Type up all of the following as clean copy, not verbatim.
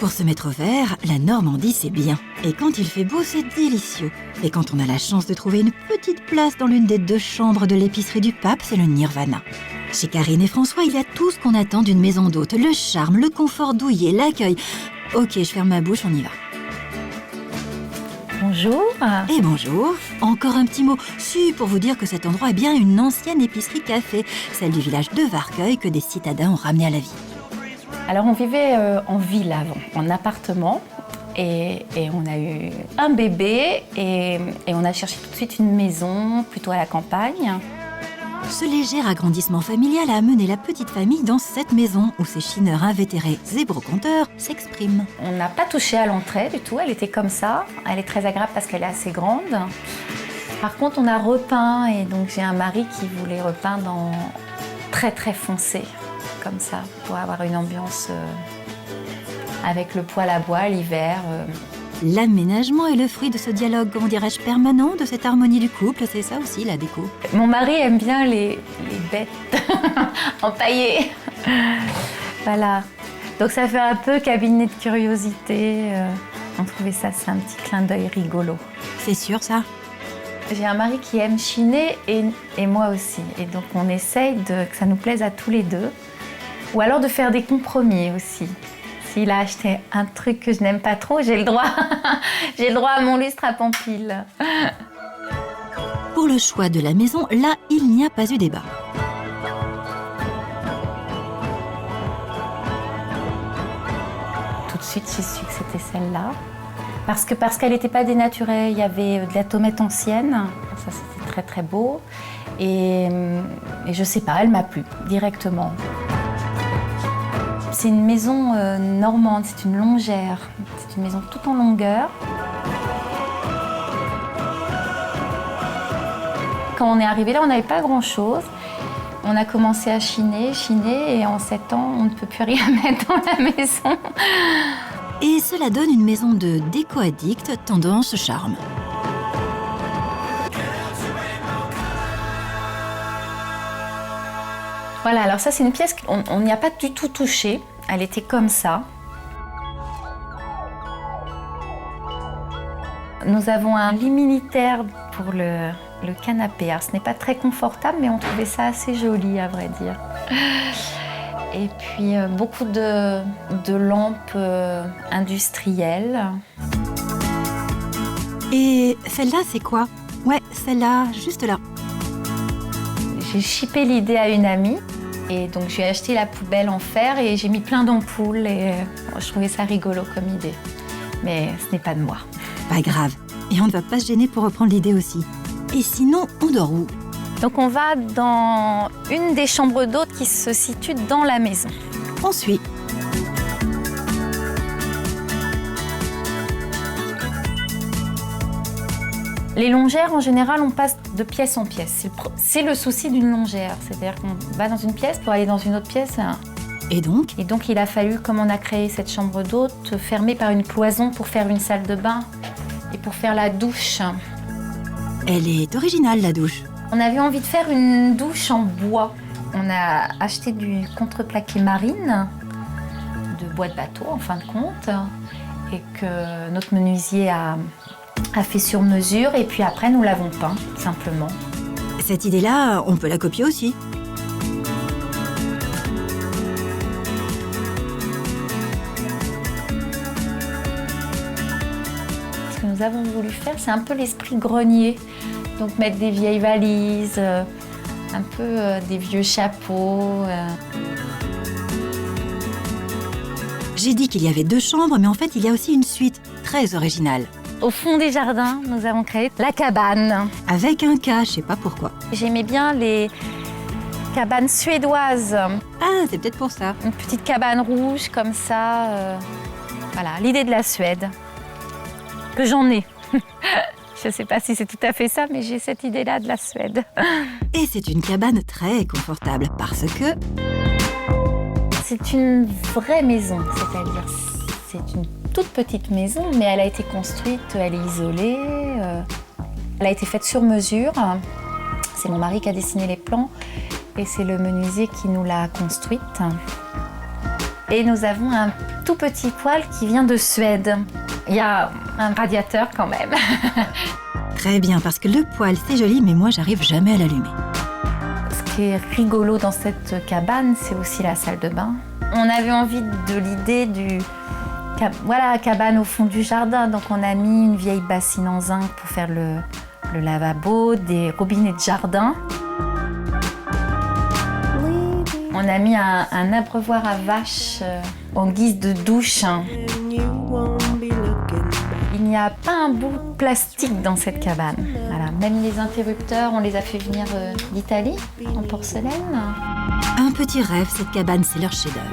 Pour se mettre au vert, la Normandie, c'est bien. Et quand il fait beau, c'est délicieux. Et quand on a la chance de trouver une petite place dans l'une des 2 chambres de l'épicerie du Pape, c'est le nirvana. Chez Karine et François, il y a tout ce qu'on attend d'une maison d'hôte. Le charme, le confort douillet, l'accueil. Ok, je ferme ma bouche, on y va. Bonjour. Et bonjour. Encore un petit mot. Si, pour vous dire que cet endroit est bien une ancienne épicerie-café, celle du village de Varqueuil que des citadins ont ramené à la vie. Alors on vivait en ville avant, en appartement, et on a eu un bébé et on a cherché tout de suite une maison plutôt à la campagne. Ce léger agrandissement familial a amené la petite famille dans cette maison où ces chineurs invétérés et broconteurs s'expriment. On n'a pas touché à l'entrée du tout, elle était comme ça. Elle est très agréable parce qu'elle est assez grande. Par contre, on a repeint et donc j'ai un mari qui voulait repeindre en très très foncé, comme ça, pour avoir une ambiance avec le poêle à bois l'hiver. L'aménagement est le fruit de ce dialogue, comment dirais-je, permanent, de cette harmonie du couple, c'est ça aussi la déco. Mon mari aime bien les bêtes empaillées. Voilà. Donc ça fait un peu cabinet de curiosité. On trouvait ça, c'est un petit clin d'œil rigolo. C'est sûr ça? J'ai un mari qui aime chiner et moi aussi. Et donc on essaye que ça nous plaise à tous les deux. Ou alors de faire des compromis aussi. S'il a acheté un truc que je n'aime pas trop, j'ai le droit. J'ai le droit à mon lustre à Pampille. Pour le choix de la maison, là, il n'y a pas eu débat. Tout de suite, j'ai su que c'était celle-là. Parce qu'elle n'était pas dénaturée. Il y avait de la tomate ancienne. Ça, c'était très, très beau. Et je sais pas, elle m'a plu directement. C'est une maison normande, c'est une longère. C'est une maison toute en longueur. Quand on est arrivé là, on n'avait pas grand-chose. On a commencé à chiner, et en 7 ans, on ne peut plus rien mettre dans la maison. Et cela donne une maison de déco-addict tendance charme. Voilà, alors ça c'est une pièce qu'on n'y a pas du tout touchée. Elle était comme ça. Nous avons un lit militaire pour le canapé. Alors ce n'est pas très confortable, mais on trouvait ça assez joli à vrai dire. Et puis beaucoup de lampes industrielles. Et celle-là, c'est quoi? Ouais, celle-là, juste là. J'ai chippé l'idée à une amie. Et donc j'ai acheté la poubelle en fer et j'ai mis plein d'ampoules et je trouvais ça rigolo comme idée. Mais ce n'est pas de moi. Pas grave. Et on ne va pas se gêner pour reprendre l'idée aussi. Et sinon, on dort où? Donc on va dans une des chambres d'hôtes qui se situe dans la maison. On suit. Les longères, en général, on passe de pièce en pièce. C'est le souci d'une longère. C'est-à-dire qu'on va dans une pièce pour aller dans une autre pièce. Et donc? Et donc, il a fallu, comme on a créé cette chambre d'hôte, fermée par une cloison pour faire une salle de bain et pour faire la douche. Elle est originale, la douche. On avait envie de faire une douche en bois. On a acheté du contreplaqué marine, de bois de bateau, en fin de compte, et que notre menuisier a fait sur mesure et puis après nous l'avons peint, simplement. Cette idée-là, on peut la copier aussi. Ce que nous avons voulu faire, c'est un peu l'esprit grenier. Donc mettre des vieilles valises, un peu des vieux chapeaux. J'ai dit qu'il y avait 2 chambres, mais en fait, il y a aussi une suite très originale. Au fond des jardins, nous avons créé la cabane. Avec un K, je sais pas pourquoi. J'aimais bien les cabanes suédoises. Ah, c'est peut-être pour ça. Une petite cabane rouge comme ça. Voilà, l'idée de la Suède. Que j'en ai. Je ne sais pas si c'est tout à fait ça, mais j'ai cette idée-là de la Suède. Et c'est une cabane très confortable parce que... C'est une vraie maison, c'est-à-dire c'est une toute petite maison, mais elle a été construite, elle est isolée, elle a été faite sur mesure. C'est mon mari qui a dessiné les plans et c'est le menuisier qui nous l'a construite. Et nous avons un tout petit poêle qui vient de Suède. Il y a un radiateur quand même. Très bien, parce que le poêle, c'est joli, mais moi, j'arrive jamais à l'allumer. Ce qui est rigolo dans cette cabane, c'est aussi la salle de bain. On avait envie de l'idée du... Voilà, cabane au fond du jardin. Donc on a mis une vieille bassine en zinc pour faire le lavabo, des robinets de jardin. On a mis un abreuvoir à vache en guise de douche. Il n'y a pas un bout de plastique dans cette cabane. Voilà. Même les interrupteurs, on les a fait venir d'Italie, en porcelaine. Un petit rêve, cette cabane, c'est leur chef-d'œuvre.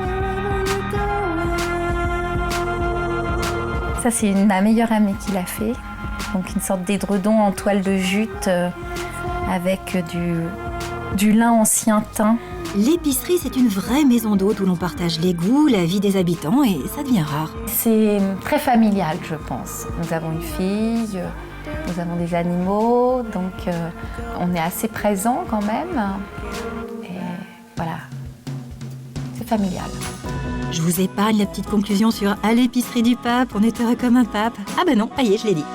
Ça, c'est ma meilleure amie qui l'a fait. Donc une sorte d'édredon en toile de jute avec du lin ancien teint. L'épicerie, c'est une vraie maison d'hôte où l'on partage les goûts, la vie des habitants, et ça devient rare. C'est très familial, je pense. Nous avons une fille, nous avons des animaux, donc on est assez présents quand même. Et voilà, c'est familial. Je vous épargne la petite conclusion sur « À l'épicerie du pape, on est heureux comme un pape ». Ah ben non, ça y est, je l'ai dit.